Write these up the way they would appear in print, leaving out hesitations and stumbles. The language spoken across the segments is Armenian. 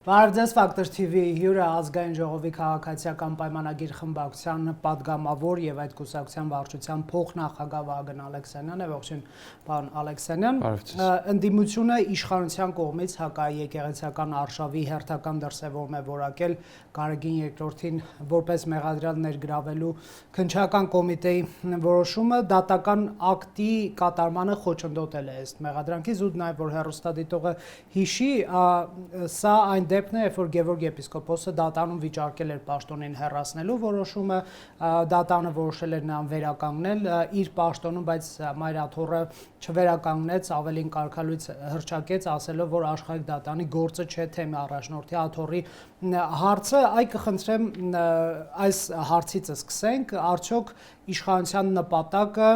Բարձես Ֆակտոր TV հյուրը ազգային ժողովի քաղաքացիական պայմանագիր խմբակցության պատգամավոր եւ այդ կուսակցության վարչության փոխնախագահ Վահագն Ալեքսանյանն է, ողջույն պարոն Ալեքսանյան։ Ընդդիմությունը իշխանության կողմից հակաեկեղեցական արշավի հերթական դրսևորում է որակել Գարեգին II-ին որպես մեղադրյալ ներգրավելու քննչական կոմիտեի որոշումը դատական ակտի կատարմանը խոչընդոտել է ըստ մեղադրանքի զուտ նաեւ որ հեռուստադիտողը հիշի սա այն դեպքն է, երբ որ Գևորգ եպիսկոպոսը դատանում վիճարկել էր պաշտոնին հեռացնելու որոշումը, դատանը որոշել էր նրան վերականգնել իր պաշտոնում, բայց մայրաթոռը չվերականգնեց, ավելին կարգալույց հռչակեց, ասելով, որ աշխարհիկ դատանի գործը չէ թեմի առաջնորդի աթոռի հարցը, այ կխնդրեմ այս հարցից սկսենք, արդյոք իշխանության նպատակը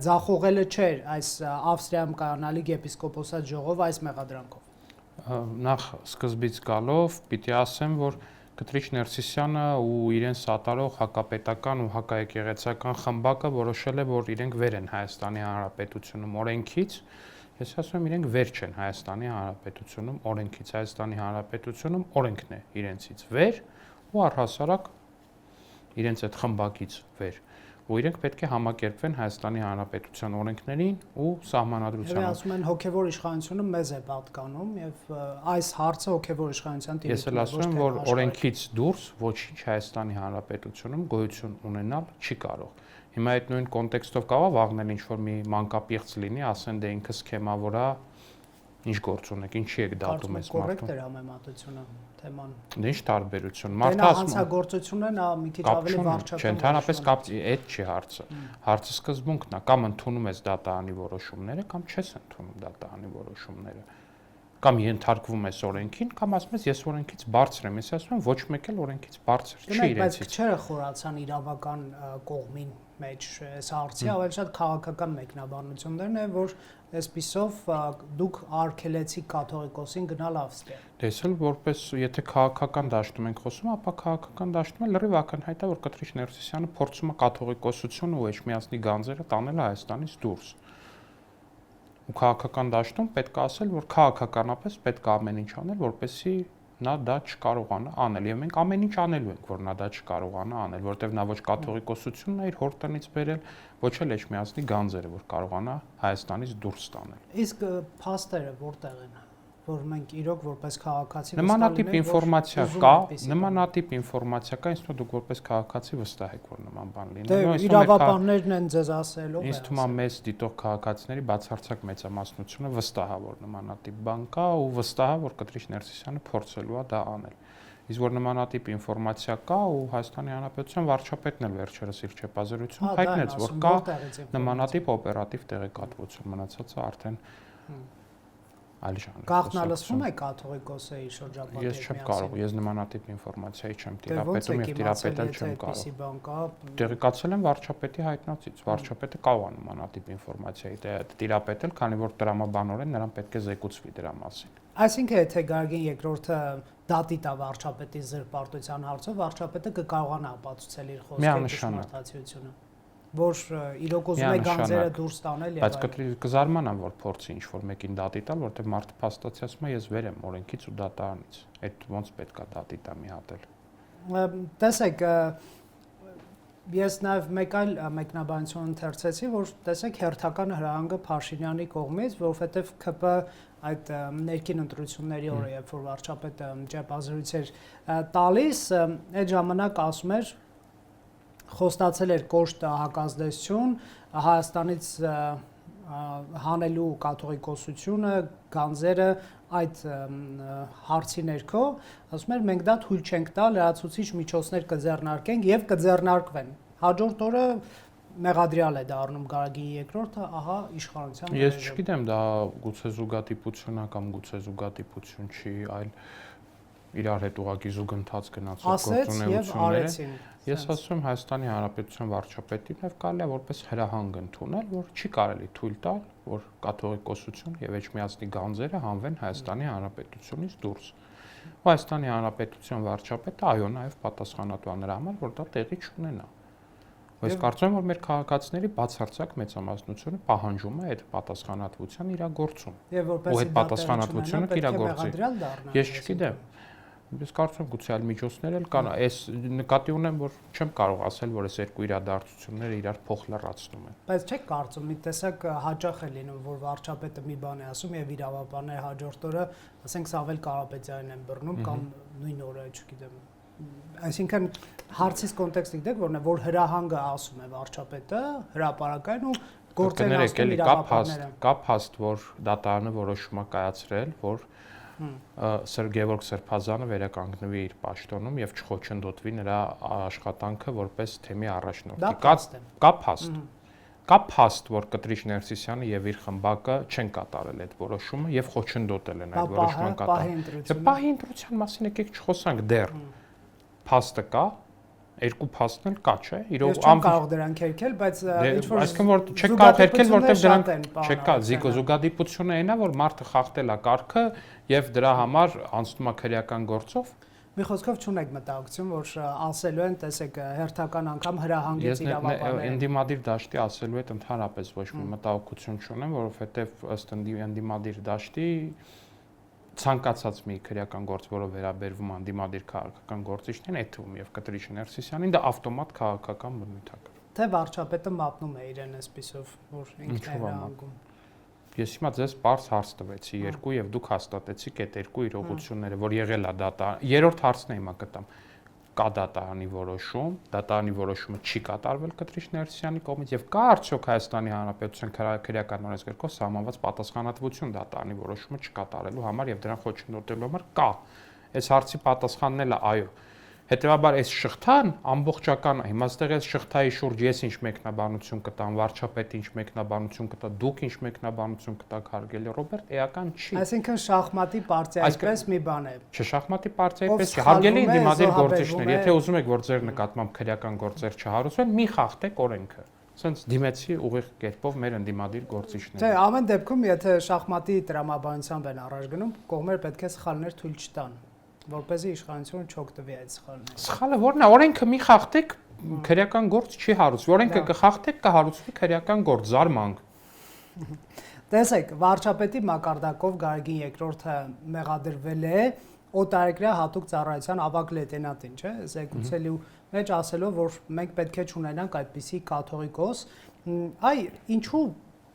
ձախողելը չէր այս Ավստրիայում կայանալիք եպիսկոպոսատ ժողով այս մեղադրանքով։ Նախ սկզբից գալով պիտի ասեմ, որ Կտրիչ Ներսիսյանը ու իրեն սատարող հակապետական ու հակաեկեղեցական խմբակը որոշել է, որ իրենք վեր են Հայաստանի Հանրապետությունում օրենքից, ես ասում եմ իրենք վեր չեն Հայաստանի Հանրապետությունում օրենքից, Հայաստանի Հանրապետությունում օրենքն է իրենցից վեր ու առհասարակ իրենց այդ խմբակից վեր ու իրենք պետք է համակերպվեն Հայաստանի Հանրապետության օրենքներին ու սահմանադրությանը։ Եվ ասում են հոգևոր իշխանությունը մեզ է պատկանում եւ այս հարցը հոգևոր իշխանության տիրույթ է։ Ես էլ ասում եմ, որ օրենքից դուրս ոչինչ Հայաստանի Հանրապետությունում գոյություն ունենալ չի կարող։ Հիմա այդ նույն կոնտեքստով կարող վաղնել ինչ-որ մի մանկապիղծ լինի, ասեն դե ինքը սքեմավոր է, ինչ գործ ունեք, ինչի եք դատում այս մարդուն։ Կոռեկտ է համեմատությունը թեման։ Դե ինչ տարբերություն։ Մարդը հանցագործությունը նա մի քիչ ավելի վարչական։ Չէ, ընդհանրապես այդ չի հարցը։ Հարցը սկզբունքն է, կամ ընդունում ես դատարանի որոշումները, կամ չես ընդունում դատարանի որոշումները։ Կամ ենթարկվում ես օրենքին, կամ ասում ես ես օրենքից բարձր եմ, ես ասում եմ ոչ մեկ էլ օրենքից բարձր չի իրենցից։ Բայց քչերը խորացան իրավական կողմին մեջ այս հարցի, ավելի շատ քաղաքական մեկնաբանություններն է, որ այսպիսով դուք արգելեցիք կաթողիկոսին գնալ Ավստրիա։ Դες էլ որպես եթե քաղաքական դաշտում ենք խոսում, ապա քաղաքական դաշտում լրիվ ակնհայտ է, որ Կտրիչ Ներսիսյանը փորձում է կաթողիկոսությունը ու Էջմիածնի գանձերը տանել Հայաստանից դուրս։ Ու քաղաքական դաշտում պետք է ասել, որ քաղաքականապես պետք է ամեն ինչ անել, որպեսզի նա դա չկարողանա անել։ Եվ մենք ամեն ինչ անելու ենք, որ նա դա չկարողանա անել, որտեղ նա ոչ կաթողիկոսությունն է իր հոր տնից բերել, ոչ էլ Էջմիածնի գանձերը, որ կարողանա Հայաստանից դուրս տանել։ Իսկ փաստերը որտեղ են, որ մենք իրոք որպես քաղաքացի նմանատիպ ինֆորմացիա կա, նմանատիպ ինֆորմացիա կա, ինձ թվում է դուք որպես քաղաքացի վստահ եք, որ նման բան լինի։ Դե իրավաբաններն են ձեզ ասելով։ Ինձ թվում է մեծ դիտող քաղաքացիների բացարձակ մեծամասնությունը վստահ է, որ նմանատիպ բան կա ու վստահ է, որ Կտրիչ Ներսիսյանը փորձելու է դա անել։ Իսկ որ նմանատիպ ինֆորմացիա կա ու Հայաստանի Հանրապետության վարչապետն էլ վերջերս իր չեպազրույցում հայտնեց, որ կա նմանատիպ օպերատիվ տեղեկատվություն, մնացածը արդեն այլ ժանր։ Գաղտնալսվում է կաթողիկոսը իր շրջապատի։ Ես չեմ կարող, ես նմանատիպ ինֆորմացիայի չեմ տիրապետում եւ տիրապետել չեմ կարող։ Տեղեկացել եմ վարչապետի հայտնածից, վարչապետը կարող է նմանատիպ ինֆորմացիայի տիրապետել, քանի որ տրամաբանորեն նրան պետք է զեկուցվի դրա մասին։ Այսինքն եթե Գարգին II-ը դատի տա վարչապետի զրպարտության հարցով, վարչապետը կկարողանա ապացուցել իր խոսքի ճշմարտացիությունը, որ իրոք ուզում է գանձերը դուրս տանել եւ բայց կզարմանամ, որ փորձի ինչ-որ մեկին դատի տալ, որտեղ մարդը փաստացի ասում է ես վեր եմ օրենքից ու դատարանից։ Այդ ոնց պետք է դատի տա մի հատ էլ։ Տեսեք, ես նաև մեկ այլ մեկնաբանություն ընթերցեցի, որ տեսեք հերթական հրահանգը Փաշինյանի կողմից, որովհետև ՔՊ այդ ներքին ընտրությունների օրը, երբ որ վարչապետը ճեպազրույց էր տալիս, այդ ժամանակ ասում էր խոստացել էր կոշտ հակազդեցություն Հայաստանից հանելու կաթողիկոսությունը, գանձերը այդ հարցի ներքո, ասում էր մենք դա թույլ չենք տա, լրացուցիչ միջոցներ կձեռնարկենք եւ կձեռնարկվեն։ Հաջորդ օրը մեղադրյալ է դառնում Գարեգին II-ը, ահա իշխանության։ Ես չգիտեմ, դա գուցե զուգադիպություն է կամ գուցե զուգադիպություն չի, այլ իրար հետ ուղղակի զուգընթաց գնացող գործունեությունները։ Ես ասում եմ Հայաստանի Հանրապետության վարչապետին եւ կարելի է որպես հրահանգ ընդունել, որ չի կարելի թույլ տալ, որ կաթողիկոսություն եւ Էջմիածնի գանձերը հանվեն Հայաստանի Հանրապետությունից դուրս։ Ու Հայաստանի Հանրապետության վարչապետը այո նաեւ պատասխանատու է նրա համար, որ դա տեղի չունենա։ Ես կարծում եմ, որ մեր քաղաքացիների բացարձակ մեծամասնությունը պահանջում է այդ պատասխանատվության իրագործում։ Եվ որպես այդ պատասխանատվությունը իրագործի։ Ես չգիտեմ։ Ես կարծում եմ գուցե այլ միջոցներ էլ կան, այս նկատի ունեմ, որ չեմ կարող ասել, որ այս երկու իրադարձությունները իրար փոխլրացնում են։ Բայց չեք կարծում, մի տեսակ հաճախ է լինում, որ վարչապետը մի բան է ասում եւ իրավաբանները հաջորդ օրը, ասենք Սավել Կարապետյանին են բռնում կամ նույն օրը, չգիտեմ։ Այսինքն հարցից կոնտեքստը գիտեք, որն է, որ հրահանգը ասում է վարչապետը, հրապարակային ու գործերն ասում իրավաբանները։ Կա փաստ, որ դատարանը որոշում է կայացրել, որ Գևորգ Սրբազանը վերականգնվի իր պաշտոնում եւ չխոչընդոտվի նրա աշխատանքը որպես թեմի առաջնորդի։ Կա փաստ, որ Կտրիչ Ներսիսյանը եւ իր խմբակը չեն կատարել այդ որոշումը եւ խոչընդոտել են այդ որոշման կատարումը։ Պահի ընտրության մասին եկեք չխոսանք դեռ։ Փաստը կա, երկու փաստն էլ կա, չէ՞։ Իրոք չեմ կարող դրանք հերքել, բայց ինչ որ այսինքն որ չեք կարող հերքել, որտեղ դրանք չկա, զուգադիպությունը այնա, որ մարդը խախտել է կարգը եւ դրա համար անցնում է քրեական գործով։ Մի խոսքով չունեք մտահոգություն, որ ասելու են, տեսեք, հերթական անգամ հրահանգեց իրավաբանները։ Ես ընդդիմադիր դաշտի ասելու հետ ընդհանրապես ոչ մի մտահոգություն չունեմ, որովհետեւ ըստ ընդդիմադիր դաշտի ցանկացած մի քրեական գործ, որը վերաբերվում է ընդդիմադիր քաղաքական գործիչներին, այդ թվում եւ Կտրիչ Ներսիսյանին, դա ավտոմատ քաղաքական բնույթ է։ Թե վարչապետը մատնում է իրեն այսպիսով, որ ինքն է հրահանգում։ Ես հիմա ձեզ բարձ հարց տվեցի երկու եւ դուք հաստատեցիք այդ երկու իրողությունները, որ եղել է դատարան։ Երրորդ հարցն է հիմա կտամ։ Կա դատարանի որոշում, դատարանի որոշումը չի կատարվել Կտրիչ Ներսիսյանի կողմից եւ կա արդյոք Հայաստանի Հանրապետության քրեական օրենսգրքով սահմանված պատասխանատվություն դատարանի որոշումը չկատարելու համար եւ դրան խոչընդոտելու համար կա։ Այս հարցի պատասխանն էլ է այո։ Հետևաբար այս շղթան ամբողջական է։ Հիմա այստեղ այս շղթայի շուրջ ես ինչ մեկնաբանություն կտամ, վարչապետը ինչ մեկնաբանություն կտա, դուք ինչ մեկնաբանություն կտաք, հարգելի Ռոբերտ, էական չի։ Այսինքն շախմատի պարտիայի պես մի բան է։ Չէ, շախմատի պարտիայի պես չի։ Հարգելի ընդդիմադիր գործիչներ, եթե ուզում եք, որ ձեր նկատմամբ քրեական գործեր չհարուցվեն, մի խախտեք օրենքը։ Սենց դիմեցի ուղիղ կերպով մեր ընդդիմադիր գործիչները։ Չէ, ամեն դեպքում, եթե շախմատի տրամաբանությամբ են առաջ գնում, կողմերը պետք է սխալներ թույլ չտան, որպեսզի իշխանությունը չօգտվի այդ սխալներից։ Սխալը ո՞րն է, օրենքը մի խախտեք, քրեական գործ չի հարուցվի, օրենքը կխախտեք, կհարուցվի քրեական գործ, զարմանք։ Տեսեք, վարչապետի մակարդակով Գարեգին II-ը մեղադրվել է օտարերկրյա հատուկ ծառայության ավագ լեյտենանտին, չէ՞, զեկուցելու մեջ ասելով, որ մենք պետք է չունենանք այդպիսի կաթողիկոս, այ ինչու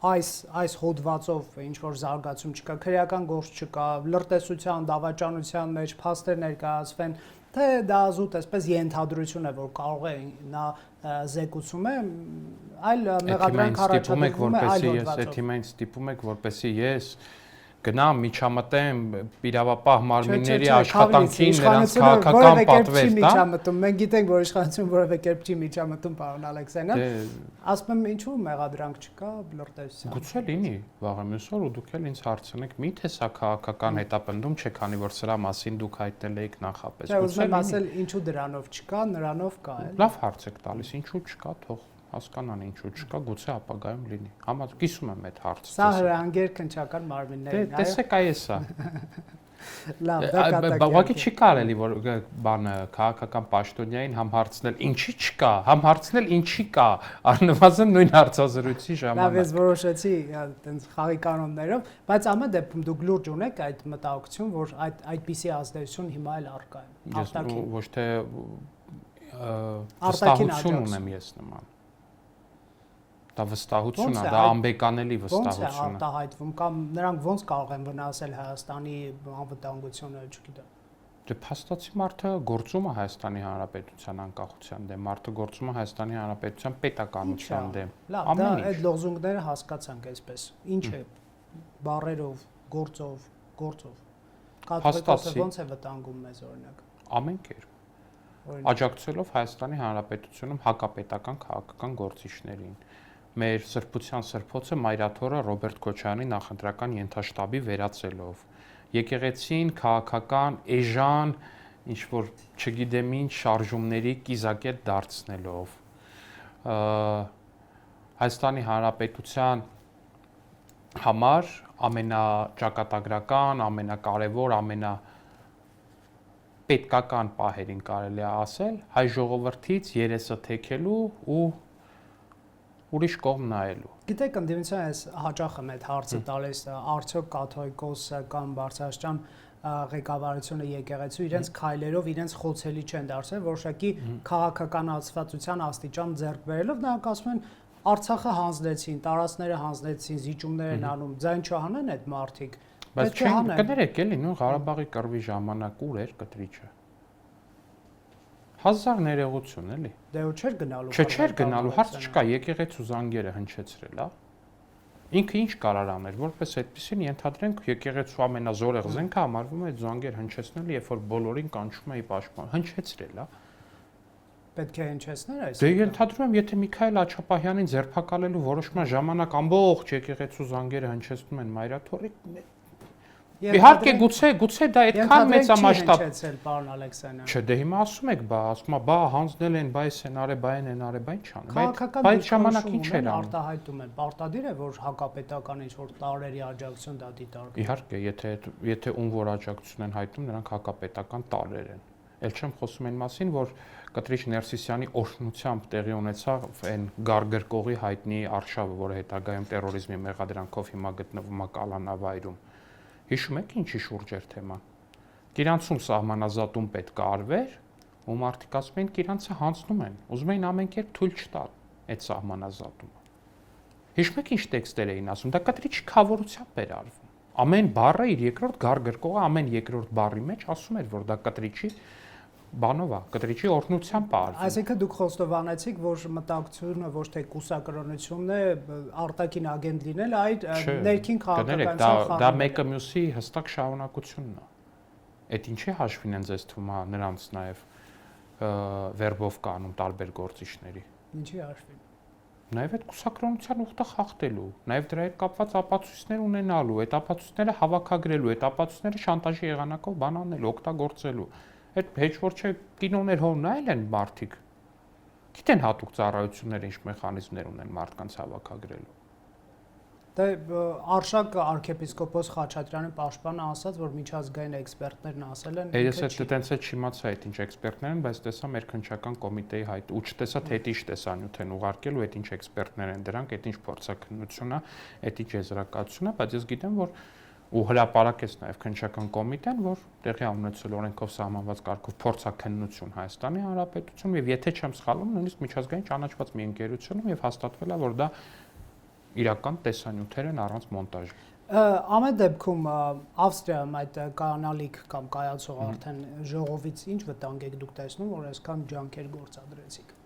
այս հոդվածով ինչ որ զարգացում չկա, քրեական գործ չկա, լրտեսության, դավաճանության մեջ փաստեր ներկայացվեն, թե դա զուտ այսպես ենթադրություն է, որ կարող է նա զեկուցում է, այլ մեղադրանք առաջադրվում է այլ հոդվածով։ Այդ հիմա ինձ ստիպում եք, որպեսզի ես գնամ միջամտեմ իրավապահ մարմինների աշխատանքին, նրանց քաղաքական պատվեր տամ։ Մենք գիտենք, որ իշխանությունը որևէ կերպ չի միջամտում, պարոն Ալեքսանյան։ Ասում եմ, ինչու մեղադրանք չկա լրտեսության։ Գուցե լինի վաղը մյուս օր ու դուք էլ ինձ հարցնեք, միթե սա քաղաքական հետապնդում չէ, քանի որ սրա մասին դուք հայտնել եք նախապես։ Չէ, ուզում եմ ասել, ինչու դրանով չկա, նրանով կա, էլի։ Լավ հարց եք տալիս, ինչու չկա, թող հասկանան ինչու չկա, գուցե ապագայում լինի։ Համաձայն կիսում եմ այդ հարցը։ Սա հրահանգեր քնչական մարմիններին, այո։ Տեսեք, այ էսա։ Լավ, դա կատակի։ Ուղղակի չի կարելի, որ բանը քաղաքական պաշտոնյային համ հարցնել ինչի չկա, համ հարցնել ինչի կա, առնվազն նույն հարցազրույցի ժամանակ։ Լավ, ես որոշեցի այտենց խաղի կանոններով, բայց ամեն դեպքում դուք լուրջ ունեք այդ մտահոգություն, որ այդպիսի ազդեցություն հիմա էլ առկա է։ Ես ոչ թե վստահություն ունեմ ես նման։ Դա վստահություն է, դա անբեկանելի վստահություն է։ Ոնց է արտահայտվում կամ նրանք ոնց կարող են վնասել Հայաստանի անվտանգությունը, չգիտեմ։ Դե փաստացի մարդը գործում է Հայաստանի Հանրապետության անկախության դեմ, մարդը գործում է Հայաստանի Հանրապետության պետականության դեմ։ Լավ, դա այդ լոզունգները հասկացանք այսպես։ Ինչ է բառերով, գործով։ Կաթողիկոսը ոնց է վտանգում մեզ օրինակ։ Ամեն կերպ։ Աջակցելով Հայաստանի Հանրապետությունում հակապետական քաղաքական գործիչներին։ Մեր սրբության սրբոցը մայրաթորը Ռոբերտ Քոչարյանի նախընտրական ենթաշտաբի վերածելով, եկեղեցին քաղաքական էժան, ինչ որ չգիտեմ ինչ շարժումների կիզակետ դարձնելով, Հայաստանի Հանրապետության համար ամենաճակատագրական, ամենակարևոր, պետքական պահերին կարելի է ասել հայ ժողովրդից երեսը թեքելու ու ուրիշ կողմ նայելու։ Գիտեք, ընդդիմության այս հաճախ եմ այդ հարցը տալիս, արդյոք կաթողիկոսը կամ բարձրաստիճան ղեկավարությունը եկեղեցու իրենց քայլերով իրենց խոցելի չեն դարձել, որոշակի քաղաքականացվածության աստիճան ձեռք բերելով նրանք ասում են Արցախը հանձնեցին, տարածքները հանձնեցին, զիջումներ են անում, ձայն չհանեն այդ մարդիկ։ Բայց չեն կներեք էլի, նույն Ղարաբաղի կռվի ժամանակ ուր էր կտրիչը։ 1000 ներողություն էլի։ Դե ու չէր գնալու։ Չէր գնալու, հարց չկա, եկեղեցու զանգերը հնչեցրել, հա։ Ինքը ինչ կարող աներ, որպես այդպեսին ենթադրենք եկեղեցու ամենազորեղ զենքը համարվում է այդ զանգեր հնչեցնելը, երբ որ բոլորին կանչում էի պաշտպան, հնչեցրել, հա։ Պետք է հնչեցներ այս։ Դե ենթադրում եմ, եթե Միքայել Աչապահյանին ձերբակալելու որոշման ժամանակ ամբողջ եկեղեցու զանգերը հնչեցնում են Մայրաթորի, իհարկե գուցե դա այդքան մեծամասշտաբ հնչեցել, պարոն Ալեքսանյան։ Չէ, դե հիմա ասում եք, ասում բա հանձնել են, բայ սենարե, բայց չան։ Բայց ժամանակին չէր արտահայտում են, պարտադիր է, որ հակապետական ինչ-որ տարերի աջակցություն դա դիտարկվում։ Իհարկե, եթե ում որ աջակցություն են հայտնում, նրանք հակապետական տարեր են։ Էլ չեմ խոսում այն մասին, որ Կտրիչ Ներսիսյանի օրհնությամբ տեղի ունեցավ այն գարգրկողի հայտնի արշավը, որը հետագայում տերորիզմի մեղադրանքով հիմա գտնվում է կալանավայրում։ Հիշում եք ինչի շուրջ էր թեման։ Իրանցում սահմանազատում պետք է արվեր, ու մարդիկ ասում են, իրանցը հանձնում են, ուզում էին ամեն կերպ թույլ չտալ այդ սահմանազատումը։ Հիշում եք ինչ տեքստեր էին ասում, դա կտրիչ քավորությամբ էր արվում։ Ամեն բառը իր երկրորդ գարգրկողը ամեն երկրորդ բառի մեջ ասում էր, որ դա կտրիչի բանով է, կտրիչի օրհնությամբ է արվում։ Այսինքն դուք խոստովանեցիք, որ մտակցությունը ոչ թե կուսակրոնությունն է, արտաքին ագենտ լինել, այլ ներքին քաղաքականության դա մեկը մյուսի հստակ շարունակությունն է։ Այդ ինչի հաշվին են ձեզ թվում է նրանց նաև վերբով կանում տարբեր գործիչների։ Ինչի հաշվին։ Նաև այդ կուսակրոնության ուխտը խախտելու, նաև դրա հետ կապված ապացույցներ ունենալու, այդ ապացույցները հավաքագրելու, այդ ապացույցները շանտաժի եղանակով բանանելու, օգտագործելու։ Այդ հեչ որ չէ կինոներ հոր նայել են մարդիկ։ Գիտեն հատուկ ծառայություններ ինչ մեխանիզմներ ունեն մարդկանց հավաքագրելու։ Դե Արշակ arczepiskopos Խաչատրյանի պաշտպանը ասաց, որ միջազգային էքսպերտներն ասել են։ Ես այդտենց էլ չիմացա այդ ինչ էքսպերտներ են, բայց տեսա մեր քննչական կոմիտեի հայտ ու չտեսա թե ինչ տեսանյութ են ուղարկելու, այդ ինչ էքսպերտներ են դրանք, այդ ինչ փորձաքննություն է, այդ ինչ եզրակացություն է, բայց ես գիտեմ, որ ու հրապարակեց նաև քննչական կոմիտեն, որ տեղի ունեցել օրենքով սահմանված կարգով փորձաքննություն Հայաստանի Հանրապետությունում եւ եթե չեմ սխալվում, նույնիսկ միջազգային ճանաչված մի ընկերությունում եւ հաստատվել է, որ դա իրական տեսանյութեր են առանց մոնտաժի։ Ամեն դեպքում Ավստրիայում այդ կանալիք կամ կայացող արդեն ժողովից ինչ վտանգ եք դուք տեսնում, որ այսքան ջանքեր գործադրեցիք։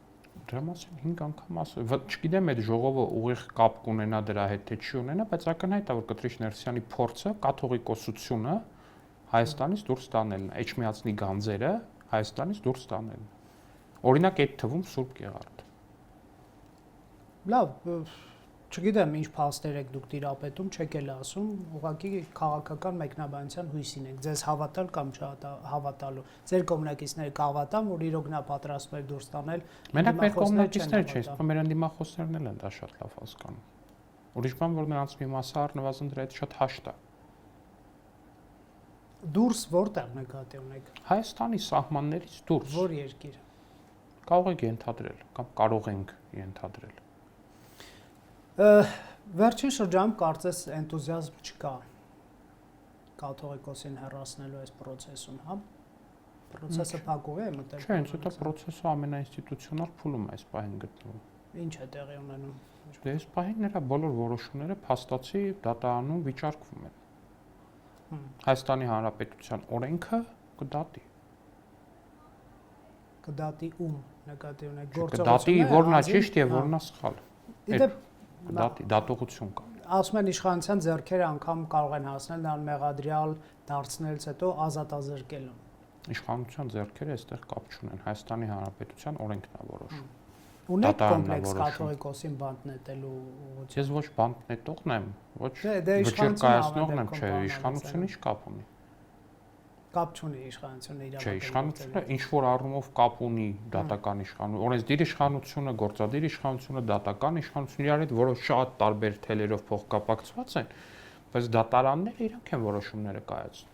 Դրա մասին 5 անգամ ասել, չգիտեմ այդ ժողովը ուղիղ կապ կունենա դրա հետ թե չի ունենա, բայց ակնհայտ է որ Կտրիչ Ներսյանի փորձը կաթողիկոսությունը Հայաստանից դուրս տանելն է, Էջմիածնի գանձերը Հայաստանից դուրս տանելն։ Օրինակ այդ թվում Սուրբ Գեղարդ։ Լավ, չգիտեմ ինչ փաստեր եք դուք տիրապետում, չեք էլ ասում, ուղղակի քաղաքական մեկնաբանության հույսին եք, ձեզ հավատալ կամ չհավատալու։ Ձեր կողմնակիցները կհավատան, որ իրոք նա պատրաստվում է դուրս տանել։ Մենակ մեր կողմնակիցները չէ, իսկ մեր ընդդիմախոսներն էլ են դա շատ լավ հասկանում։ Ուրիշ բան, որ նրանց մի մասը առնվազն դրա հետ շատ հաշտ է։ Դուրս որտեղ նկատի ունեք։ Հայաստանի սահմաններից դուրս։ Որ երկիր։ Կարող եք ենթադրել կամ կարող ենք ենթադրել։ Վերջին շրջանում կարծես էնտուզիազմ չկա կաթողիկոսին հեռացնելու այս process-ում, հա։ Process-ը փակուղի է մտել։ Չէ, ինձ դա process-ը ամենաինստիտուցիոնալ փուլում է այս պահին գտնվում։ Ինչ է տեղի ունենում։ Դե այս պահին նրա բոլոր որոշումները փաստացի դատարանում վիճարկվում են։ Հայաստանի Հանրապետության օրենքը կդատի։ Կդատի ում նկատի ունեք գործողությունը։ Կդատի որն է ճիշտ եւ որն է սխալ։ Իդեպ դատողություն կա։ Ասում են իշխանության ձեռքերը անգամ կարող են հասնել նրան մեղադրյալ դարձնելուց հետո ազատազրկելուն։ Իշխանության ձեռքերը այստեղ կապ չունեն, Հայաստանի Հանրապետության օրենքն է որոշում։ Ունեք կոմպլեքս կաթողիկոսին բանտ նետելու ուղղությամբ։ Ես ոչ բանտ նետողն եմ, ոչ վճռկայացնողն եմ, չէ, իշխանությունը ինչ կապ ունի։ Կապ չունի իշխանությունը իրավական։ Չէ, իշխանությունը ինչ որ առումով կապ ունի դատական իշխանություն, օրենսդիր իշխանությունը, գործադիր իշխանությունը, դատական իշխանությունը իրար հետ որոշ շատ տարբեր թելերով փոխկապակցված են, բայց դատարանները իրանք են որոշումները կայացնում։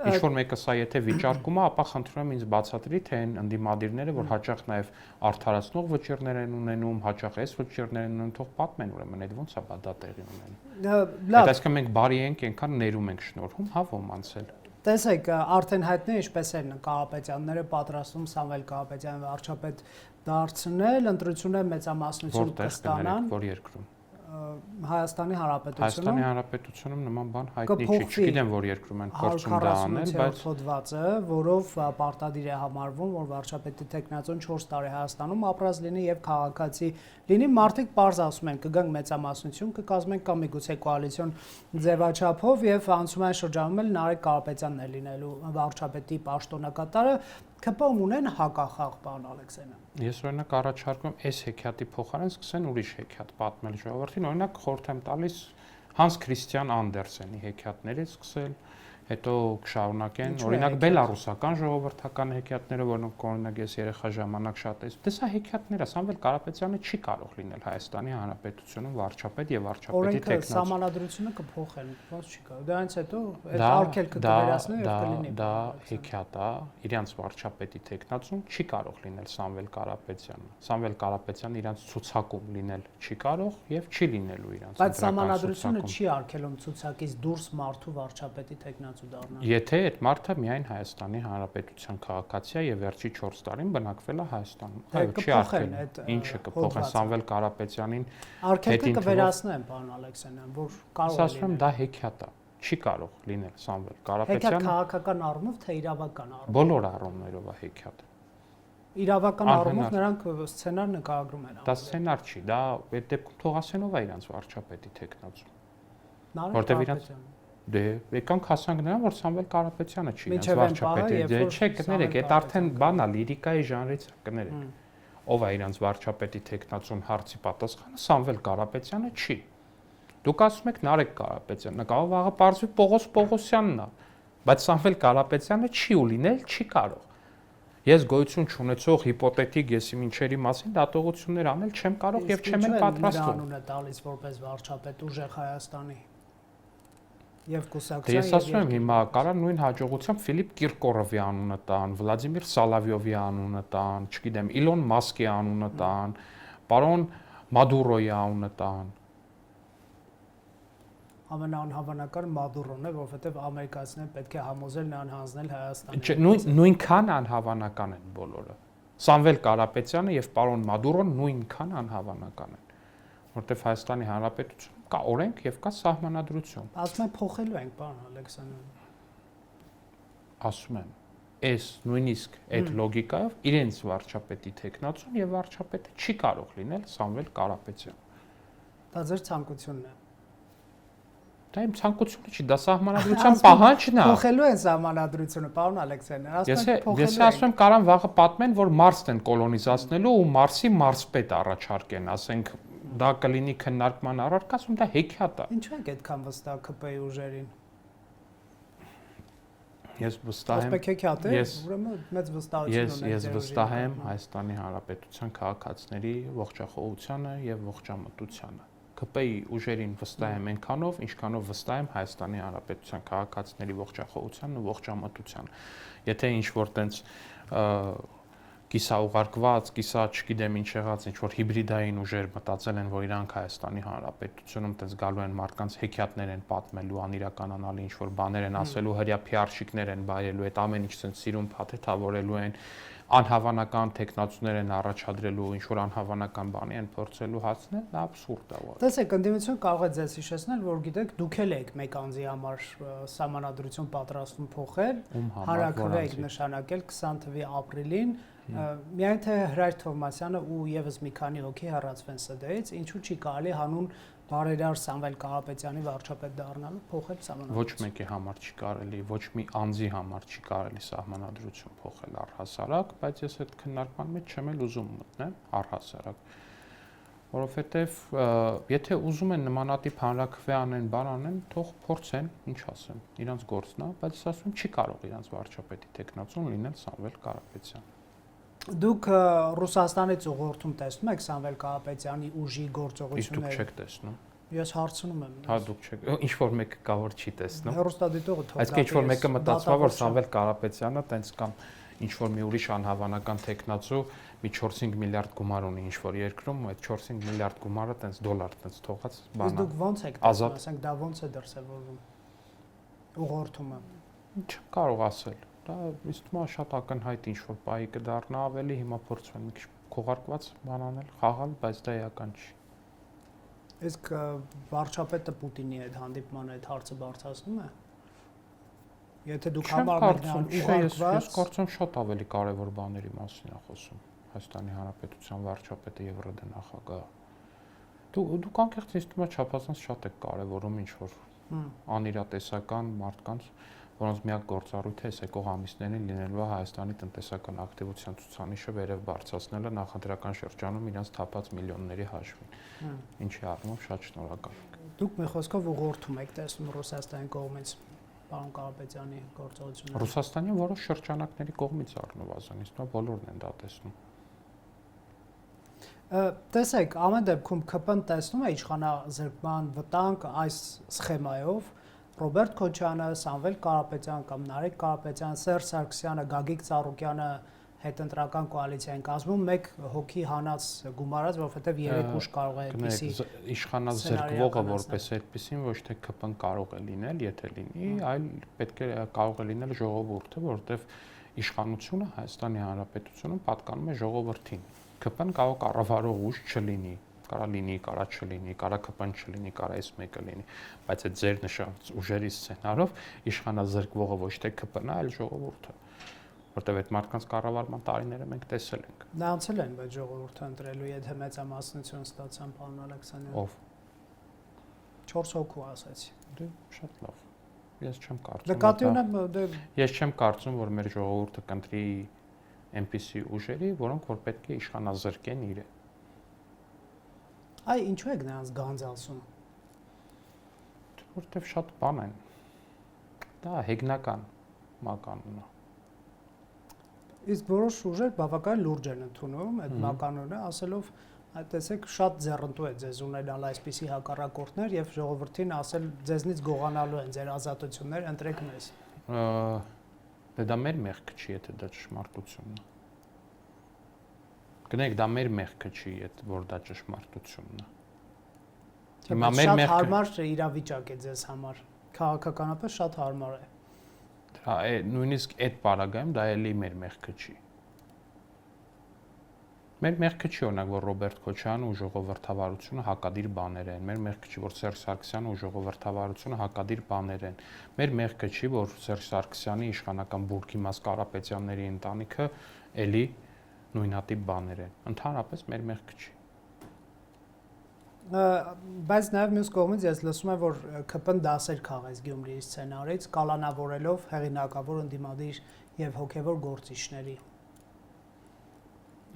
Ինչ որ մեկը սա եթե վիճարկում է, ապա խնդրում եմ ինձ բացատրի, թե այն ընդդիմադիրները, որ հաճախ նաև արդարացնող վճիռներ են ունենում, հաճախ այս վճիռներ են ունենում, թող պատմեն ուրեմն այդ ոնց է դա տեղի ունենում։ Այդ այսինքն մենք բարի ենք, այնքան ներում ենք շնորհում, հա ոմանց էլ։ Տեսեք, արդեն հայտնի է ինչպես են Կարապետյանները պատրաստում Սամվել Կարապետյանը վարչապետ դարձնել, ընտրությունը մեծամասնություն կստանան։ Որ երկրում Հայաստանի Հանրապետությունում։ Հայաստանի Հանրապետությունում նման բան հայտնի չի, չգիտեմ որ երկրում են փորձում դա անել, բայց հոդվածը, որով պարտադիր է համարվում, որ վարչապետի տեխնացուն 4 տարի Հայաստանում ապրած լինի եւ քաղաքացի լինի, մարդիկ պարզ ասում են կգանք մեծամասնություն, կկազմենք կամ միգուցե կոալիցիոն ձևաչափով եւ անցումային շրջանում էլ Նարեկ Կարապետյանն է լինելու վարչապետի պաշտոնակատարը, ԿՊ-ում ունեն հակախաղ բան Ալեքսեյանը։ Ես օրինակ առաջարկում եմ այս հեքիաթի փոխարեն սկսեն ուրիշ հեքիաթ պատմել ժողովրդին, օրինակ խորհուրդ եմ տալիս Հանս Քրիստիան Անդերսենի հեքիաթներից սկսել, հետո կշարունակեն օրինակ բելարուսական ժողովրդական հեքիաթները, որոնք օրինակ ես երեխա ժամանակ շատ եմ։ Դե սա հեքիաթներ է, Սամվել Կարապետյանը չի կարող լինել Հայաստանի Հանրապետությունում վարչապետ եւ վարչապետի տեխնաց։ Օրենքը սահմանադրությունը կփոխեն, ոնց չի կարող։ Դրանից հետո այդ արգելքը կվերացնեն եւ կլինի։ Դա հեքիաթ է, իրանց վարչապետի տեխնացում չի կարող լինել Սամվել Կարապետյանը։ Սամվել Կարապետյանը իրանց ցուցակում լինել չի կարող եւ չի լինելու իրանց։ Բայց սահմանադրությունը չի արգելում ցուցակից դուրս մարդու վարչապետի տեխնացու դառնալ։ Եթե այդ մարդը միայն Հայաստանի Հանրապետության քաղաքացի է եւ վերջի 4 տարին բնակվել է Հայաստանում։ Այո, չի արգելում։ Ինչը կփոխեն Սամվել Կարապետյանին արգելքը կվերացնեն, պարոն Ալեքսեյյան, որ կարող է։ Ասում եմ դա հեքիաթ է։ Չի կարող լինել Սամվել Կարապետյանը։ Հեքիաթ քաղաքական առումով թե իրավական առումով։ Բոլոր առումներով է հեքիաթ։ Իրավական առումով նրանք սցենար նկարագրում են։ Դա սցենար չի, դա այդ դեպքում թող ասենով է իրանց վարչապետի տեխնացու։ Որտեւ իրանց Դե եկանք հասանք նրան, որ Սամվել Կարապետյանը չի իրանց վարչապետի։ Դե չէ, կներեք, այդ արդեն բան է, լիրիկայի ժանրից է, կներեք։ Ով է իրանց վարչապետի տեխնացուն հարցի պատասխանը, Սամվել Կարապետյանը չի։ Դուք ասում եք Նարեկ Կարապետյանն, կարող աղա պարզվի Պողոս Պողոսյանն է, բայց Սամվել Կարապետյանը չի ու լինել չի կարող։ Ես գոյություն չունեցող հիպոթետիկ եսի ինչերի մասին դատողություններ անել չեմ կարող եւ չեմ էլ պատրաստվում։ Անունը տալիս որպես վարչապետ ուժեղ Հայաստանի եւ կուսակցության։ Դե ես ասում եմ հիմա կարա նույն հաջողությամբ Ֆիլիպ Կիրկորովի անունը տան, Վլադիմիր Սալավյովի անունը տան, չգիտեմ, Իլոն Մասկի անունը տան, պարոն Մադուրոյի անունը տան։ Ամենաանհավանական Մադուրոն է, որովհետեւ ամերիկացիները պետք է համոզել նրան հանձնել Հայաստանին։ Չէ, նույնքան անհավանական են բոլորը։ Սամվել Կարապետյանը եւ պարոն Մադուրոն նույնքան անհավանական են, որովհետեւ Հայաստանի Հանրապետություն կա օրենք եւ կա սահմանադրություն։ Ասում եմ փոխելու ենք, պարոն Ալեքսեյյան։ Ասում եմ, այս նույնիսկ այդ լոգիկայով իրենց վարչապետի տեխնացուն եւ վարչապետը չի կարող լինել Սամվել Կարապետյան։ Դա ձեր ցանկությունն է։ Դա իմ ցանկությունը չի, դա սահմանադրության պահանջն է։ Փոխելու են սահմանադրությունը, պարոն Ալեքսեյյան։ Ես ասում եմ, կարան վաղը պատմեն, որ Մարսն են կոլոնիզացնելու ու Մարսի մարսպետ առաջարկեն, ասենք դա կլինի քննարկման առարկա, ասում դա հեքիաթ է։ Ինչու եք այդքան վստահ ԿՊ-ի ուժերին։ Ես վստահ եմ։ Հեքիաթ է, ուրեմն մեծ վստահություն ունեք։ Ես վստահ եմ Հայաստանի Հանրապետության քաղաքացիների ողջախոհությանը եւ ողջամտությանը։ ԿՊ-ի ուժերին վստահ եմ այնքանով, ինչքանով վստահ եմ Հայաստանի Հանրապետության քաղաքացիների ողջախոհությանն ու ողջամտությանը։ Եթե ինչ-որ տենց կիսաուղարկված, կիսա, չգիտեմ ինչ եղած, ինչ-որ հիբրիդային ուժեր մտածել են, որ իրանք Հայաստանի Հանրապետությունում տենց գալու են մարդկանց հեքիաթներ են պատմելու, անիրականանալի ինչ-որ բաներ են ասելու, հրյա PR-շիկներ են բայելու, այդ ամեն ինչ տենց սիրուն փաթեթավորելու են, անհավանական տեխնացուներ են առաջադրելու, ինչ-որ անհավանական բանի են փորձելու հասնել, դա աբսուրդ է։ Տեսեք, ընդդիմությունը կարող է ձեզ հիշեցնել, որ գիտեք, դուք էլ եք մեկ անձի համար սահմանադրություն պատրաստում փոխել, հարաքվեք նշանակել 20 թվականի ապրիլին, միայն թե Հրայր Թովմասյանը ու եւս մի քանի հոգի հեռացվեն ՍԴ-ից, ինչու չի կարելի հանուն բարերար Սամվել Կարապետյանի վարչապետ դառնալու փոխել սահմանադրություն։ Ոչ մեկի համար չի կարելի, ոչ մի անձի համար չի կարելի սահմանադրություն փոխել առհասարակ, բայց ես այդ քննարկման մեջ չեմ էլ ուզում մտնեմ առհասարակ, որովհետև եթե ուզում են նմանատիպ հանրաքվե անեն, բան անեն, թող փորձեն, ինչ ասեմ, իրանց գործն է, բայց ես ասում չի կարող իրանց վարչապետի տեխնացուն լինել Սամվել Կարապետյանը։ Դուք Ռուսաստանից ուղղորդում տեսնում եք Սամվել Կարապետյանի ուժի գործողությունները։ Իսկ դուք չեք տեսնում։ Ես հարցնում եմ։ Հա դուք չեք, ինչ որ մեկը կա որ չի տեսնում։ Հերոստատիտողը թող։ Այսինքն ինչ որ մեկը մտածում է որ Սամվել Կարապետյանը տենց կամ ինչ որ մի ուրիշ անհավանական տեխնացու մի 4-5 միլիարդ գումար ունի ինչ որ երկրում, այդ 4-5 միլիարդ գումարը տենց դոլար տենց թողած բան է։ Իսկ դուք ո՞նց եք տեսնում, ասենք դա ո՞նց է դրսևորվում։ Ուղղորդումը։ Չեմ կարող ասել։ Դա իսկ մա շատ ակնհայտ ինչ որ պահի կդառնա, ավելի հիմա փորձում են մի քիչ քողարկված բան անել, խաղալ, բայց դա էական չի։ Իսկ վարչապետը Պուտինի հետ հանդիպման այդ հարցը բարձրացնում է։ Եթե դուք համարում եք ուղղակված, ես կարծում շատ ավելի կարևոր բաների մասին է խոսում Հայաստանի Հանրապետության վարչապետը եւ ՌԴ նախագահը։ Դուք անկեղծ ինձ թվում է չափազանց շատ եք կարևորում ինչ որ անիրատեսական մարդկանց, որոնց միակ գործառույթը է եկող ամիսներին լինելու է Հայաստանի տնտեսական ակտիվության ցուցանիշը վերև բարձրացնելը նախընտրական շրջանում իրենց թափած միլիոնների հաշվին։ Ինչի առումով շատ շնորհակալ ենք։ Դուք մի խոսքով ուղղորդում եք տեսնում Ռուսաստանի կողմից պարոն Կարապետյանի գործողությունները։ Ռուսաստանի որոշ շրջանակների կողմից առնվազն, իսկ նա բոլորն են դա տեսնում։ Տեսեք, ամեն դեպքում ԿՊ-ն տեսնում է իշխանազրկման վտանգ այս սխեմայով։ Ռոբերտ Քոչյանը, Սամվել Կարապետյան կամ Նարեկ Կարապետյան, Սերժ Սարգսյանը, Գագիկ Ծառուկյանը հետընտրական կոալիցիային կազմում մեկ հոգի հանած գումարած, որովհետև երեք ուժ կարող է այդպիսի իշխանազրկվողը որպես այդպեսին ոչ թե ԿՊ-ն կարող է լինել, եթե լինի, այլ պետք է կարող է լինել ժողովուրդը, որովհետև իշխանությունը Հայաստանի Հանրապետությունում պատկանում է ժողովրդին։ ԿՊ-ն կարող կառավարող ուժ չլինի, կարա լինի, կարա չլինի, կարա ԿՊ-ն չլինի, կարա այս մեկը լինի, բայց այդ ձեր նշած ուժերի սցենարով իշխանազրկվողը ոչ թե ԿՊ-ն է, այլ ժողովուրդը, որտեղ այդ մարդկանց կառավարման տարիները մենք տեսել ենք։ Նրանցել են բայց ժողովուրդը ընտրելու, եթե մեծամասնություն ստացան, պարոն Ալեքսանյան։ Ով։ 4 հոգու ասացի։ Դե շատ լավ։ Ես չեմ կարծում։ Նկատի ունեմ, ես չեմ կարծում, որ մեր ժողովուրդը կընտրի այնպիսի ուժերի, որոնք որ պետք է իշխանազրկեն իրեն։ Այ ինչու եք նրանց գանձալսում։ Որտեվ շատ բան են։ Դա հեգնական մականունը։ Իսկ որոշ ուժեր բավական լուրջ են ընդունում այդ մականունը, ասելով, այդ տեսեք շատ ձեռնտու է ձեզ ունենալ այսպիսի հակառակորդներ եւ ժողովրդին ասել ձեզնից գողանալու են ձեր ազատություններ, ընտրեք մեզ։ Դե դա մեր մեղքը չի, եթե դա ճշմարտությունն է։ Գնեք, դա մեր մեղքը չի, որ դա ճշմարտությունն է։ Հիմա մեր մեղքը հարմար իրավիճակ է ձեզ համար։ Քաղաքականապես շատ հարմար է։ Դա նույնիսկ այդ պարագայում դա էլի մեր մեղքը չի։ Մեր մեղքը չի օրինակ, որ Ռոբերտ Քոչյանը ու ժողովրդավարությունը հակադիր բաներ են։ Մեր մեղքը չի, որ Սերժ Սարգսյանը ու ժողովրդավարությունը հակադիր բաներ են։ Մեր մեղքը չի, որ Սերժ Սարգսյանի իշխանական բուրգի մաս Կարապետյանների ընտանիքը էլի նույնատիպ բաներ են։ Ընդհանրապես մեր մեղքը չի։ Բայց նաև մյուս կողմից ես լսում եմ, որ ԿՊ-ն դասեր քաղեց Գյումրիի սցենարից, կալանավորելով հեղինակավոր ընդդիմադիր եւ հոգեվոր գործիչների։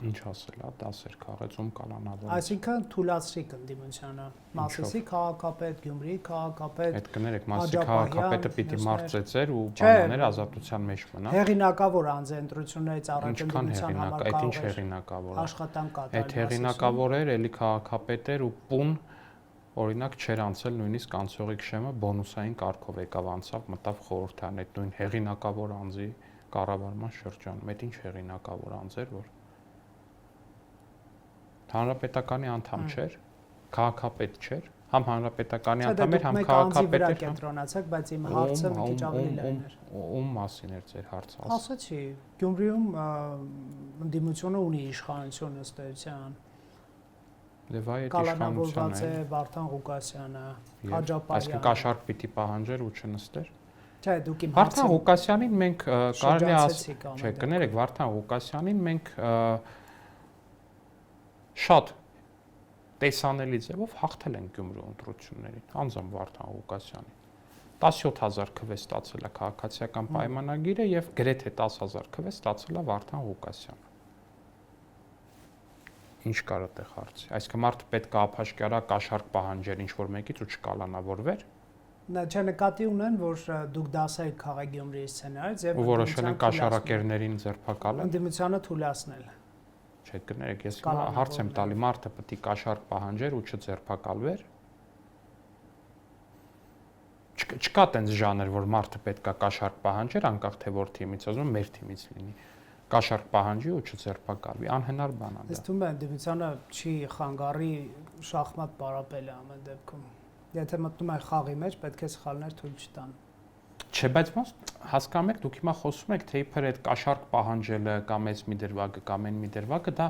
Ինչ ասել, դասեր քաղեց ում կալանավորեց։ Այսինքն թուլացրիկ ընդդիմությանը, Մասիսի քաղաքապետ, Գյումրիի քաղաքապետ։ Այդ կներեք, Մասիսի քաղաքապետը պիտի մարծեցեր ու բանաներ ազատության մեջ մնա։ Հեղինակավոր անձենտրություններից առաջ ընդդիմության համար այդ ինչ հեղինակավոր աշխատանք կատարել։ Այդ հեղինակավոր էր, էլի քաղաքապետ էր ու պուն օրինակ չեր անցել նույնիսկ անցողիկ շեմը բոնուսային կարգով եկավ անցավ, մտավ խորհրդարան այդ նույն հեղինակավոր անձի կառավարման շրջանում։ Այդ ինչ հեղինակավոր անձ էր, որ Հանրապետականի անդամ չէր, քաղաքապետ չէր, համ հանրապետականի անդամ էր, համ քաղաքապետ էր։ Կենտրոնացեք, բայց իմ հարցը մի քիչ ավելի լայն էր։ Ում մասին էր ձեր հարցը։ Ասացի, Գյումրիում ընդդիմությունը ունի իշխանություն ըստ էության։ Դե վայ այդ կալանավորված է Վարդան Ղուկասյանը, Խաչապարյանը։ Այսինքն կաշառք պիտի պահանջեր ու չնստեր։ Չէ, դուք իմ Վարդան Ղուկասյանին մենք կարելի է ասել, չէ, կներեք Վարդան Ղուկասյանին մենք շատ տեսանելի ձևով հաղթել են Գյումրու ընտրություններին, անձամբ Վարդան Ղուկասյանին։ 17000 քվե ստացել է քաղաքացիական պայմանագիրը եւ գրեթե 10000 քվե ստացել է Վարդան Ղուկասյանը։ Ինչ կար այդտեղ հարցի։ Այսինքն մարդը պետք է ափաշկարա կաշառք պահանջեր ինչ որ մեկից ու չկալանավորվեր։ Նա չէ նկատի ունեն, որ դուք դասեր քաղաք Գյումրիի սցենարից եւ որոշել են կաշառակերներին ձերբակալել։ Ընդդիմությանը թույլատրել։ Չէ, կներեք, ես հարց եմ տալի, մարդը պետք է կաշառք պահանջեր ու չձերբակալվեր։ չկա տենց ժանր, որ մարդը պետքա կաշառք պահանջեր, անկախ թե որ թիմից, ասում մեր թիմից լինի։ Կաշառք պահանջի ու չձերբակալվի, անհնար բան է դա։ Ես թվում է դիվիզիոնը չի խանգարի շախմատ պարապել ամեն դեպքում։ Եթե մտնում են խաղի մեջ, պետք է սխալներ թույլ չտան։ Չէ, բայց ոնց հասկանում եք, դուք հիմա խոսում եք, թե իբր այդ կաշառք պահանջելը կամ այս մի դրվագը կամ այն մի դրվագը դա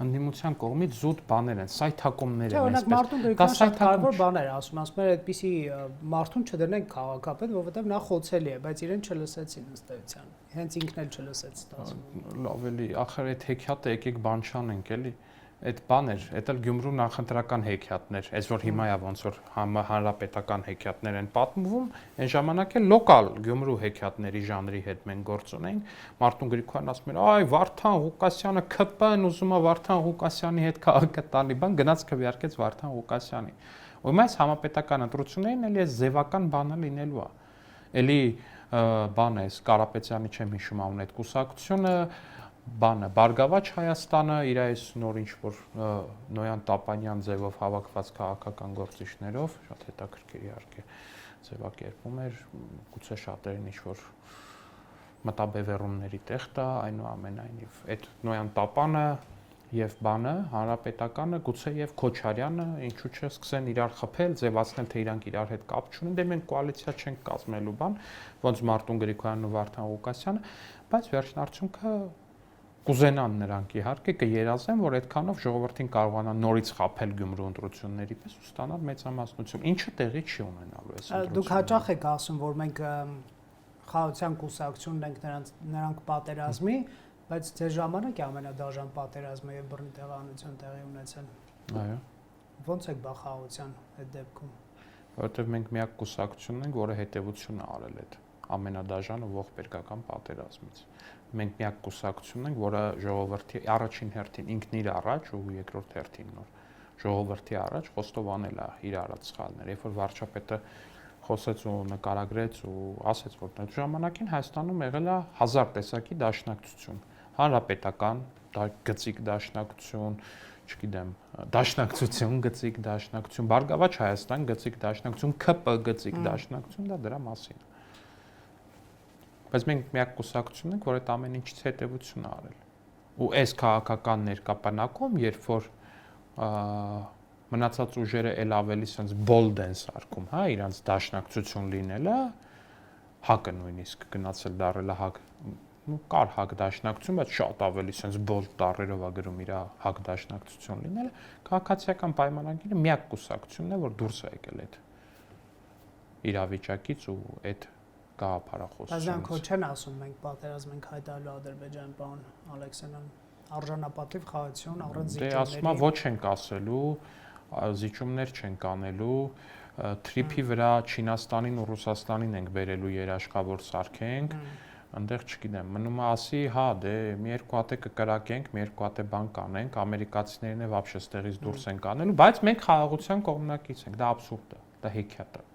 ընդդիմության կողմից զուտ բաներ են, սայթակումներ են, այսպես։ Մարդուն դրական շատ կարևոր բաներ ասում են, այդպիսի մարդուն չդրնենք քաղաքապետ, որովհետև նա խոցելի է, բայց իրեն չլսեցին ըստ էության։ Հենց ինքն էլ չլսեց ստացվում։ Լավ էլի, ախր այդ հեքիաթը եկեք բան չանենք էլի։ Այդ բաներ, այդ էլ Գյումրու նախընտրական հեքիաթներ, այս որ հիմա է ոնց որ հանրապետական հեքիաթներ են պատմվում, այն ժամանակ էլ լոկալ Գյումրու հեքիաթների ժանրի հետ մենք գործ ունենք։ Մարտուն Գրիգորյանն ասում էր, այ Վարդան Ղուկասյանը ԿՊ-ն ուզում է Վարդան Ղուկասյանի հետ քաղաքը տալի, բան գնաց քվեարկեց Վարդան Ղուկասյանի։ Ու այս համապետական ընտրություններին էլի այս ձևական բանը լինելու է։ Էլի բան է, Կարապետյանի չեմ հիշում անուն այդ կուսակցությունը բանը Բարգավաճ Հայաստանը իր այս նոր ինչ որ Նոյան Տապանյան ձևով հավաքված քաղաքական գործիչներով շատ հետաքրքիր իհարկե ձևակերպում էր, գուցե շատերին ինչ որ մտաբևեռումների տեղ տա, այնուամենայնիվ այդ Նոյան Տապանը եւ բանը հանրապետականը գուցե եւ Քոչարյանը ինչու՞ չսկսեն իրար խփել, ձևացնել թե իրանք իրար հետ կապ չունեն, դե մենք կոալիցիա չենք կազմելու բան, ոնց Մարտուն Գրիգորյանն ու Վարդան Ղուկասյանը, բայց վերջին արդյունքը կուզենան նրանք իհարկե կերազեն, որ այդքանով ժողովրդին կարողանան նորից խփել Գյումրու ընտրությունների պես ու ստանալ մեծամասնություն, ինչը տեղի չի ունենալու այս ընտրությունները։ Դուք հաճախ եք ասում, որ մենք խաղաղության կուսակցությունն ենք նրանք պատերազմի, բայց ձեր ժամանակ է ամենադաժան պատերազմը եւ բռնի տեղանություն տեղի ունեցել։ Այո։ Ոնց եք բա խաղաղության այդ դեպքում։ Որովհետեւ մենք միակ կուսակցությունն ենք, որը հետեւություն է արել այդ ամենադաժան ու ողբերգական պատերազմից։ Մենք միակ կուսակցությունն ենք, որը ժողովրդի առաջին հերթին ինքն իր առաջ ու երկրորդ հերթին նոր ժողովրդի առաջ խոստովանել է իր արած սխալները։ Երբ որ վարչապետը խոսեց ու նկարագրեց ու ասեց, որ այդ ժամանակին Հայաստանում եղել է 1000 տեսակի դաշնակցություն, հանրապետական, գծիկ դաշնակցություն, չգիտեմ, դաշնակցություն, գծիկ դաշնակցություն, Բարգավաճ Հայաստան, գծիկ դաշնակցություն, ԿՊ գծիկ դաշնակցություն, դա դրա մասին է։ Բայց մենք միակ կուսակցությունն ենք, որ այդ ամեն ինչից հետևություն արել։ Ու այս քաղաքական ներկապանակում, երբ որ մնացած ուժերը ել ավելի sense bold են սարքում, հա, իրանց դաշնակցություն լինելը, հակը նույնիսկ գնացել դարել է հակ, ну կար հակ դաշնակցություն, բայց շատ ավելի sense bold տառերով է գրում իր հակ դաշնակցություն լինելը, քաղաքացիական պայմանագիրը միակ կուսակցությունն է, որ դուրս է եկել այդ իրավիճակից ու այդ գաղափարախոսությունից։ Ազգանք հո չեն ասում մենք պատերազմ ենք հայտարարելու Ադրբեջան, պարոն Ալեքսանյան, արժանապատիվ խաղաղություն առանց զիջումների։ Դե ասում եմ ոչ ենք ասելու, զիջումներ չենք անելու, թրիփի վրա Չինաստանին ու Ռուսաստանին ենք բերելու երաշխավոր սարքենք, այնտեղ չգիտեմ, մնում է ասի, հա, դե մի երկու հատ է կկրակենք, մի երկու հատ է բան կանենք, ամերիկացիներն է вообще ստեղից դուրս են կանելու, բայց մենք խաղաղության կողմնակից ենք, դա աբսուրդ է, դա հեքիաթ է։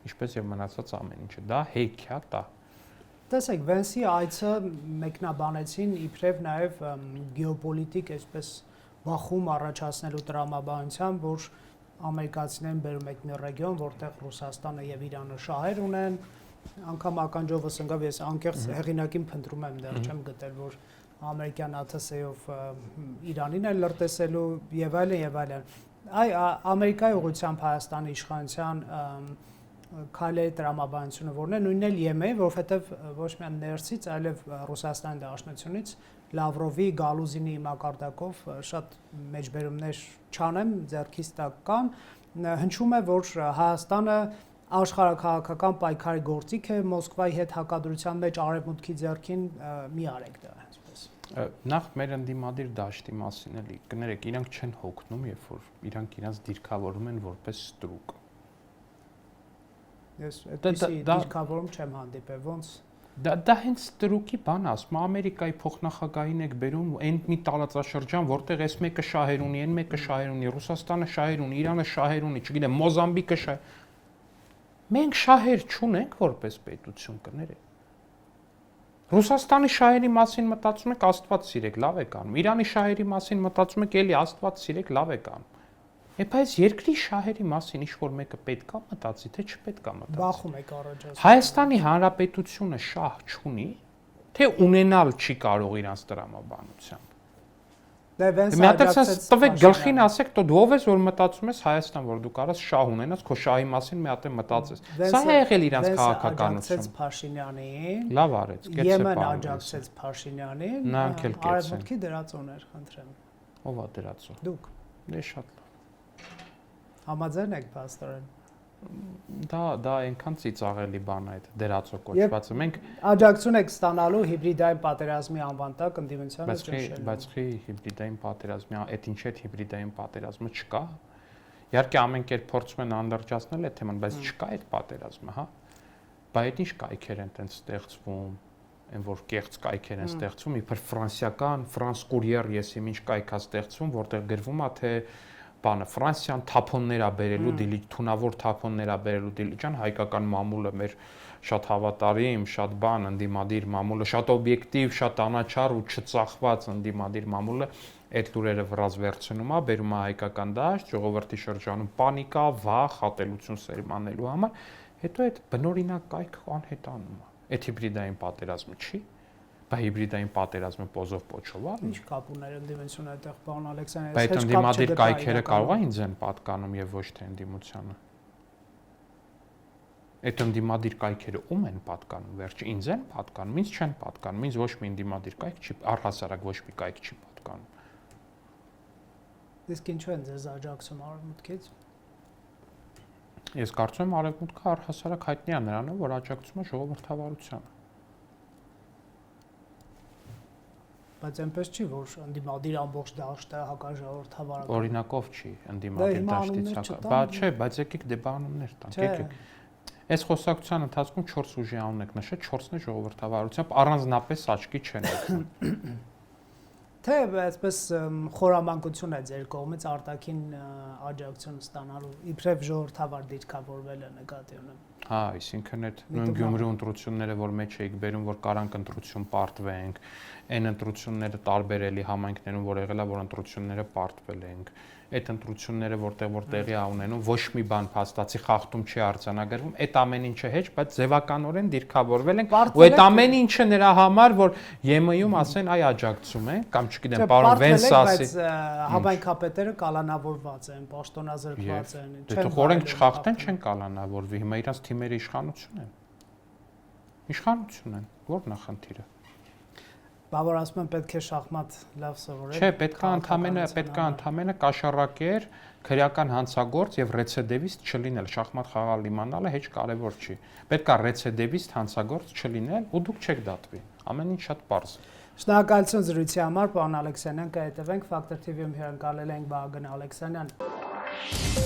Ինչպես եւ մնացած ամեն ինչը, դա հեքիաթ է։ Տեսեք, Վենսի այցը մեկնաբանեցին իբրև նաեւ գեոպոլիտիկ, այսպես բախում առաջացնելու տրամաբանությամբ, որ ամերիկացիներն բերում եք մի ռեգիոն, որտեղ Ռուսաստանը եւ Իրանը շահեր ունեն, անգամ ականջովս ընկավ, ես անկեղծ հեղինակին փնտրում եմ, դեռ չեմ գտել, որ ամերիկյան ԱԹՍ-ով Իրանին է լրտեսելու եւ այլն եւ այլն։ Այ Ամերիկայի ուղղությամբ Հայաստանի իշխանության քայլերի տրամաբանությունը որն է, նույնն էլ ԵՄ-ի, որովհետև ոչ միայն ներսից, այլև Ռուսաստանի Դաշնությունից Լավրովի, Գալուզինի մակարդակով շատ մեջբերումներ չանեմ, ձեռքից տակ կան, հնչում է, որ Հայաստանը աշխարհաքաղաքական պայքարի գործիք է, Մոսկվայի հետ հակադրության մեջ արևմուտքի ձեռքին մի արեք դա, այսպես։ Նախ մեր ընդդիմադիր դաշտի մասին էլի, կներեք, իրանք չեն հոգնում, երբ որ իրանք իրենց դիրքավորում են որպես ստրուկ։ Ես այդպեսի դիրքավորում չեմ հանդիպել, ոնց Դա հենց ստրուկի բան ասում, Ամերիկայի փոխնախագահին եք բերում, այն մի տարածաշրջան, որտեղ այս մեկը շահեր ունի, այն մեկը շահեր ունի, Ռուսաստանը շահեր ունի, Իրանը շահեր ունի, չգիտեմ, Մոզամբիկը շահեր։ Մենք շահեր չունենք որպես պետություն, կներեք։ Ռուսաստանի շահերի մասին մտածում եք, Աստված սիրեք, լավ եք անում։ Իրանի շահերի մասին մտածում եք, էլի Աստված սիրեք, լավ եք անում։ Բայց երկրի շահերի մասին ինչ-որ մեկը պետք է մտածի, թե չպետք է մտածի։ Բախում եք առաջ։ Հայաստանի Հանրապետությունը շահ չունի, թե ունենալ չի կարող իրանց տրամաբանությամբ։ Մի հատ տվեք գլխին ասեք, դու ով ես որ մտածում ես Հայաստան, որ դու կարաս շահ ունենաս, քո շահի մասին մի հատ մտածես։ Սա է եղել իրանց քաղաքականությունը։ Փաշինյանին։ Լավ արեց, կեցե բան։ Եմեն աջակցեց Փաշինյանին։ Նրանք էլ կեցեն։ Արևմուտքի դրածոներ, խնդրեմ։ Ո՞վ է դրածո։ Դուք։ Դե շատ լավ։ Համաձայն եք փաստորեն։ Դա այնքան ծիծաղելի բան է այդ դերածո կոչվածը։ Մենք աջակցություն եք ստանալու հիբրիդային պատերազմի անվան տակ ընդդիմությանը ճնշելու։ Բայց հիբրիդային պատերազմի, այդ ինչ է հիբրիդային պատերազմը չկա։ Իհարկե ամեն կերպ փորձում են անդրջացնել այդ թեման, բայց չկա այդ պատերազմը, հա։ Բայց այդ ինչ կայքեր են տենց ստեղծվում, այն որ կեղծ կայքեր են ստեղծվում, իբր ֆրանսիական, France Courier եսի ինչ կայքա ստեղծվում, որտեղ գրվում է թե բանը Ֆրանսիան թափոններ է բերելու դիլիջ թունավոր թափոններ է բերելու դիլիջան հայկական մամուլը մեր շատ հավատարիմ, շատ բան ընդդիմադիր մամուլը, շատ օբյեկտիվ, շատ անաչառ ու չծախված ընդդիմադիր մամուլը այդ լուրերը վրազ վերցնում է, բերում է հայկական դաշտ, ժողովրդի շրջանում պանիկա, վախ, ատելություն սերմանելու համար, հետո այդ բնօրինակ կայքը անհետանում է։ Այդ հիբրիդային պատերազմը չի։ Բայց հիբրիդային պատերազմը պոզով պոչով է։ Ինչ կապ ուներ ընդդիմությունը այդտեղ, պարոն Ալեքսանյան։ Բայց ընդդիմադիր կայքերը կարող է ինձ են պատկանում եւ ոչ թե ընդդիմությանը։ Այդ ընդդիմադիր կայքերը ում են պատկանում վերջը ինձ են պատկանում, ինձ չեն պատկանում, ինձ ոչ մի ընդդիմադիր կայք չի, առհասարակ ոչ մի կայք չի պատկանում։ Իսկ ինչու են ձեզ աջակցում արևմուտքից։ Ես կարծում եմ արևմուտքը առհասարակ հայտնի է նրանով, որ աջակցում է ժողովրդավարությանը։ Բայց այնպես չի, որ ընդդիմադիր ամբողջ դաշտը հակաժողովրդավարական։ Օրինակով չի ընդդիմադիր դաշտից հակա։ Բայց չէ, բայց եկեք դե բանումներ տանք, եկեք։ Այս խոսակցության ընթացքում 4 ուժի անուն եք նշել, 4-ն է ժողովրդավարությամբ առանձնապես աչքի չեն եկել։ Թե այսպես խորամանկություն է ձեր կողմից արտաքին աջակցություն ստանալու, իբրև ժողովրդավար դիրքավորվելը նկատի ունեմ։ Հա, այսինքն այդ նույն Գյումրու ընտրությունները, որ մեջ էիք բերում, որ կարանք ընտրություն պարտվենք, այն ընտրությունները տարբերելի համայնքներում, որ եղել է, որ ընտրությունները պարտվել ենք, այդ ընտրությունները որտեղ տեղի է ունենում, ոչ մի բան փաստացի խախտում չի արձանագրվում, այդ ամեն ինչը հեչ, բայց ձևականորեն դիրքավորվել ենք, ու այդ ամեն ինչը նրա համար, որ ԵՄ-ում ասեն, այ աջակցում են, կամ չգիտեմ, պարոն Վենսասի, բայց համայնքապետերը կալանավորված են, պաշտոնազրկված են, չեն խորենք չխախտեն, չեն կալանավորվի, հիմա իրանց թիմերի իշխանություն են։ Իշխանություն են, ո՞րն է խնդիրը։ Բա որ ասում են պետք է շախմատ լավ սովորել։ Չէ, պետք է ընդամենը կաշառակեր, քրեական հանցագործ եւ ռեցեդիվիստ չլինել, շախմատ խաղալ իմանալը հեչ կարեւոր չի։ Պետք է ռեցեդիվիստ հանցագործ չլինել ու դուք չեք դատվի։ Ամեն ինչ շատ պարզ է։ Շնորհակալություն զրույցի համար, պարոն Ալեքսանյան, կհետևենք Factor TV-ում հյուրընկալել ենք Վահագն Ալեքսանյան։